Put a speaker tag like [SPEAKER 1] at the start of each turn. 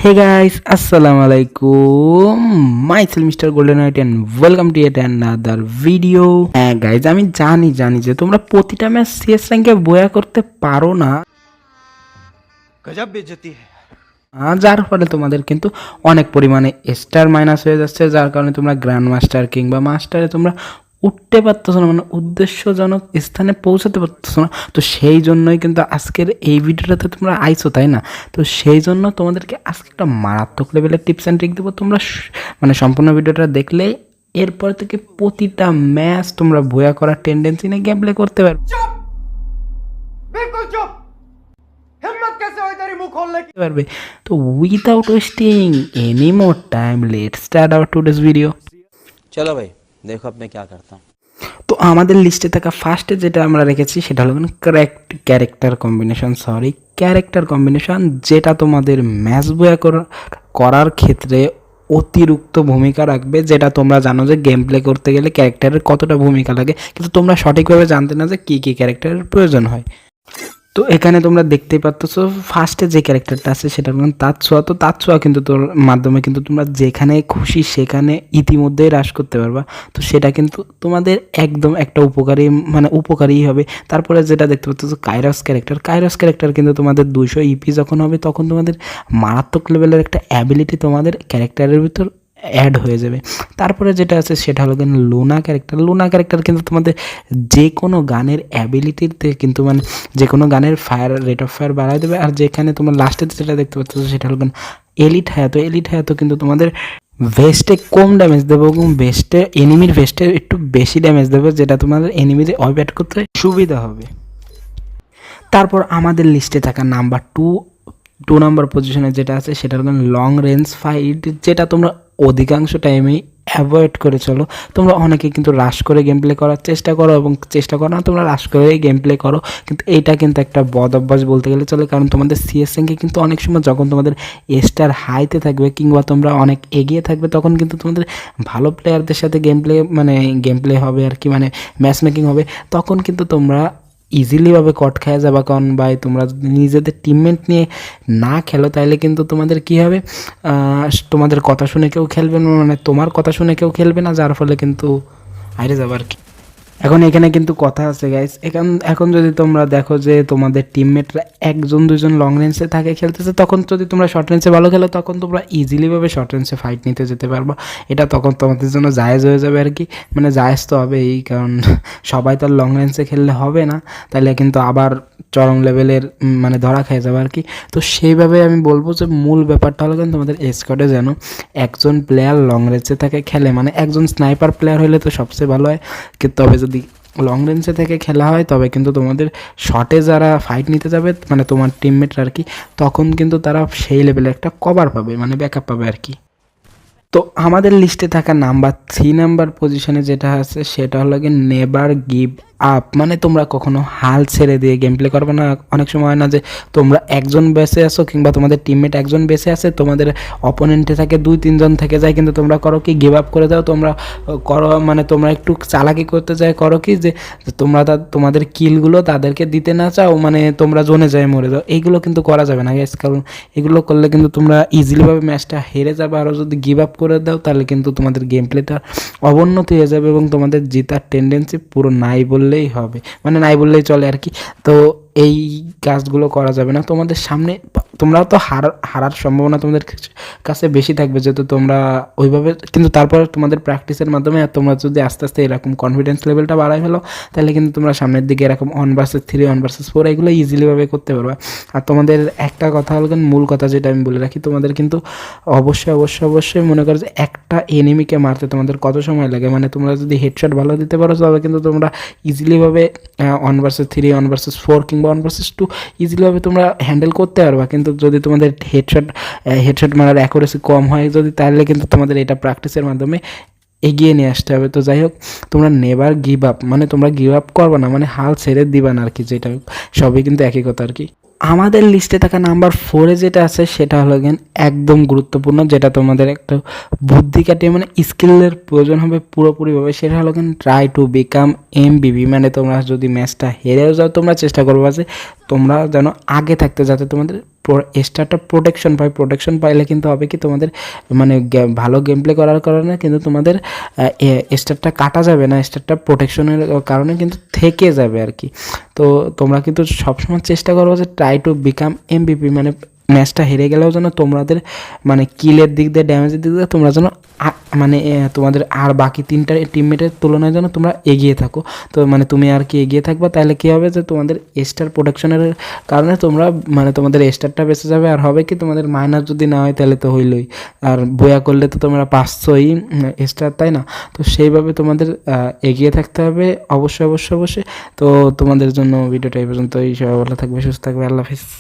[SPEAKER 1] Hey guys, Assalamualaikum. Myself Mr. Golden Knight and welcome to yet another video. হ্যাঁ guys, আমি জানি যে তোমরা প্রতিটা ম্যাচ সিএস র্যাঙ্কে বয়া করতে পারো না,
[SPEAKER 2] गजब बेइज्जती है।
[SPEAKER 1] যার ফলে তোমাদের কিন্তু অনেক পরিমাণে স্টার মাইনাস হয়ে যাচ্ছে, যার কারণে তোমরা গ্র্যান্ড মাস্টার কিংবা মাস্টারে তোমরা উঠতে পারতেছো না, মানে উদ্দেশ্যজনক স্থানে পৌঁছাতে পারতেছো না। তো সেই জন্যই কিন্তু আজকের এই ভিডিওটাতে তোমরা আইছো, তাই না? তো সেই জন্য তোমাদেরকে আজকে একটা মারাত্মক লেভেলের টিপস অ্যান্ড ট্রিক দেবো। তোমরা মানে সম্পূর্ণ ভিডিওটা দেখলে এরপর থেকে প্রতিটা ম্যাচ তোমরা বয়া করার টেন্ডেন্সি নিয়ে গেম প্লে করতে পারবে।
[SPEAKER 2] चुप, बिल्कुल चुप। हिम्मत कैसे हुई तेरी मुंह खोलने की?
[SPEAKER 1] পারবে। তো without wasting any more time let's start our today's video.
[SPEAKER 3] चलो भाई देखो अब मैं क्या करता हूँ।
[SPEAKER 1] তো আমাদের লিস্টে থাকা ফার্স্টে যেটা আমরা রেখেছি সেটা হলো ক্যারেক্টার কম্বিনেশন, যেটা তোমাদের ম্যাচ বয়া করার ক্ষেত্রে অতিরিক্ত ভূমিকা রাখবে। যেটা তোমরা জানো যে গেম প্লে করতে গেলে ক্যারেক্টারের কতটা ভূমিকা লাগে, কিন্তু তোমরা সঠিকভাবে জানতে না যে কী কী ক্যারেক্টারের প্রয়োজন হয়। তো এখানে তোমরা দেখতেই পাচ্ছ ফার্স্টে যে ক্যারেক্টারটা আছে সেটা হলো তাৎসুয়া। তো তাৎসুয়া কিন্তু তোর মাধ্যমে কিন্তু তোমরা যেখানে খুশি সেখানে ইতিমধ্যেই হ্রাস করতে পারবা। তো সেটা কিন্তু তোমাদের একদম একটা উপকারী হবে। তারপরে যেটা দেখতে পাচ্ছ কাইরস ক্যারেক্টার কিন্তু তোমাদের 200 ইপি যখন হবে তখন তোমাদের মারাত্মক লেভেলের একটা অ্যাবিলিটি তোমাদের ক্যারেক্টারের ভিতর অ্যাড হয়ে যাবে। তারপরে যেটা আছে সেটা হলো লুনা ক্যারেক্টার কিন্তু তোমাদের যে কোনো গানের অ্যাবিলিটিতে কিন্তু মানে যে কোনো গানের রেট অফ ফায়ার বাড়ায় দেবে। আর যেখানে তোমার লাস্টে যেটা দেখতে পাচ্ছ সেটা হলো এলিট হায়াতো কিন্তু তোমাদের ভেস্টে কম ড্যামেজ দেবে এবং এনিমির ভেস্টে একটু বেশি ড্যামেজ দেবে, যেটা তোমাদের এনিমিতে অ্যাড করতে সুবিধা হবে। তারপর আমাদের লিস্টে থাকা নাম্বার টু নাম্বার পজিশনে যেটা আছে সেটা হলো লং রেঞ্জ ফাইট, যেটা তোমরা অধিকাংশ টাইমেই অ্যাভয়েড করে চলো। তোমরা অনেকে কিন্তু রাশ করে গেম প্লে করার চেষ্টা করো এবং চেষ্টা করো না তোমরা রাশ করে গেম প্লে করো, কিন্তু এইটা কিন্তু একটা বদ অভ্যাস বলতে গেলে চলে। কারণ তোমাদের সিএস র্যাঙ্কে কিন্তু অনেক সময় যখন তোমাদের স্টার হাইতে থাকবে কিংবা তোমরা অনেক এগিয়ে থাকবে তখন কিন্তু তোমাদের ভালো প্লেয়ারদের সাথে গেম প্লে হবে আর কি, মানে ম্যাচ মেকিং হবে। তখন কিন্তু তোমরা ইজিলিভাবে কট খেয়ে যাবা। কারণ ভাই তোমরা নিজেদের টিমমেট নিয়ে না খেলো তাইলে কিন্তু তোমাদের কী হবে, তোমাদের কথা শুনে কেউ খেলবে না, মানে তোমার কথা শুনে কেউ খেলবে না, যার ফলে কিন্তু হাইরে যাবে আর কি। এখন এখানে কিন্তু কথা আছে গাইস, এখন যদি তোমরা দেখো যে তোমাদের টিমমেটরা 1-2 লং রেঞ্জে থাকে খেলতেছে, তখন যদি তোমরা শর্ট রেঞ্জে ভালো খেলো তখন তোমরা ইজিলিভাবে শর্ট রেঞ্জে ফাইট নিতে যেতে পারবা। এটা তখন তোমাদের জন্য জায়েজ হয়ে যাবে আর কি, মানে জায়েজ তো হবে এই, কারণ সবাই তো লং রেঞ্জে খেললে হবে না, তাহলে কিন্তু আবার চরম লেভেলের মানে ধরা খেয়ে যাবে আর কি। তো সেইভাবে আমি বলবো যে মূল ব্যাপারটা হলো কিন্তু তোমাদের স্কোয়াডে যেন একজন প্লেয়ার লং রেঞ্জে থেকে খেলে, মানে একজন স্নাইপার প্লেয়ার হলে তো সবচেয়ে ভালো হয়। কিন্তু তবে যদি লং রেঞ্জে থেকে খেলা হয় তবে কিন্তু তোমাদের শটে যারা ফাইট নিতে যাবে মানে তোমার টিমমেটরা আর কি, তখন কিন্তু তারা সেই লেভেলে একটা কভার পাবে, মানে ব্যাকআপ পাবে আর কি। তো আমাদের লিস্টে থাকা নাম্বার 3 পজিশনে যেটা আছে সেটা হলো নেভার গিভ আপ, মানে তোমরা কখনো হাল ছেড়ে দিয়ে গেম প্লে করবে না। অনেক সময় হয় না যে তোমরা একজন বেঁচে আসো কিংবা তোমাদের টিমমেট একজন বেঁচে আছে, তোমাদের অপোনেন্টে থাকে 2-3 জন থেকে যায়, কিন্তু তোমরা করো কি গিভ আপ করে দাও। তোমরা করো মানে তোমরা একটু চালাকি করতে চাই, করো কি যে তোমরা তোমাদের কিলগুলো তাদেরকে দিতে না চাও, মানে তোমরা জোনে যায় মরে যাও। এইগুলো কিন্তু করা যাবে না গাইস, কারণ এগুলো করলে কিন্তু তোমরা ইজিলিভাবে ম্যাচটা হেরে যাবে। আরও যদি গিভ আপ করে দাও তাহলে কিন্তু তোমাদের গেম প্লেটা অবনতি হয়ে যাবে এবং তোমাদের জেতার টেন্ডেন্সি পুরো নাই বললেই হবে, মানে নাই বললেই চলে আর কি। তো এই কাজগুলো করা যাবে না। তোমাদের সামনে তোমরাও তো হারার সম্ভাবনা তোমাদের কাছে বেশি থাকবে যেহেতু তোমরা ওইভাবে, কিন্তু তারপর তোমাদের প্র্যাকটিসের মাধ্যমে তোমরা যদি আস্তে আস্তে এরকম কনফিডেন্স লেভেলটা বাড়াই ফেলো তাহলে কিন্তু তোমরা সামনের দিকে এরকম 1 vs 3 1 vs 4 এগুলো ইজিলিভাবে করতে পারবে। আর তোমাদের একটা কথা হলো মূল কথা যেটা আমি বলে রাখি, তোমাদের কিন্তু অবশ্যই মনে করো যে একটা এনিমিকে মারতে তোমাদের কত সময় লাগে, মানে তোমরা যদি হেডশট ভালো দিতে পারো তবে কিন্তু তোমরা ইজিলিভাবে 1 vs 3 1 vs 4 কিংবা 1 vs 2 ইজিলিভাবে তোমরা হ্যান্ডেল করতে পারবা। কিন্তু যদি তোমাদের হেডশট মারার অ্যাকুরেসি কম হয় যদি, তাহলে কিন্তু তোমাদের এটা প্র্যাকটিসের মাধ্যমে এগিয়ে নিয়ে আসতে হবে। তো যাই হোক, তোমরা নেভার গিভ আপ, মানে তোমরা গিভ আপ করবা না, মানে হাল ছেড়ে দিবা না আর কি, যেটা সবই কিন্তু একই কথা আর কি। আমাদের লিস্টে থাকা নাম্বার 4 যেটা আছে সেটা হলো একদম গুরুত্বপূর্ণ, যেটা তোমাদের একটা বুদ্ধি কাটিয়ে মানে স্কিলের প্রয়োজন হবে পুরোপুরিভাবে, সেটা হলো ট্রাই টু বিকাম এমবিবি। মানে তোমরা যদি ম্যাচটা হেরেও যাও তোমরা চেষ্টা করবা যে তোমরা যেন আগে থাকতে, যাতে তোমাদের স্টারটা প্রোটেকশন পায়, প্রোটেকশন পাইলে কিন্তু হবে কি তোমাদের মানে ভালো গেম প্লে করার কারণে কিন্তু তোমাদের স্টারটা কাটা যাবে না, স্টারটা প্রোটেকশনের কারণে কিন্তু থেকে যাবে আর কি। তো তোমরা কিন্তু সবসময় চেষ্টা করো যে ট্রাই টু বিকাম এমভিপি, মানে ম্যাচটা হেরে গেলেও যেন তোমাদের মানে কিলের দিক দিয়ে ড্যামেজের দিক দিয়ে তোমরা যেন মানে তোমাদের আর বাকি 3টা টিমমেটের তুলনায় যেন তোমরা এগিয়ে থাকো। তো মানে তুমি আর কি এগিয়ে থাকবা, তাহলে কী হবে যে তোমাদের স্টার প্রোটেকশনের কারণে তোমরা মানে তোমাদের স্টারটা বেঁচে যাবে। আর হবে কি তোমাদের মাইনাস যদি না হয় তাহলে তো হইলই, আর বয়া করলে তো তোমরা পাচ্ছই স্টার, তাই না? তো সেইভাবে তোমাদের এগিয়ে থাকতে হবে অবশ্যই অবশ্যই অবশ্যই। তো তোমাদের জন্য ভিডিওটা এই পর্যন্তই, সবাই ভালো থাকবে, সুস্থ থাকবে, আল্লাহ হাফিজ।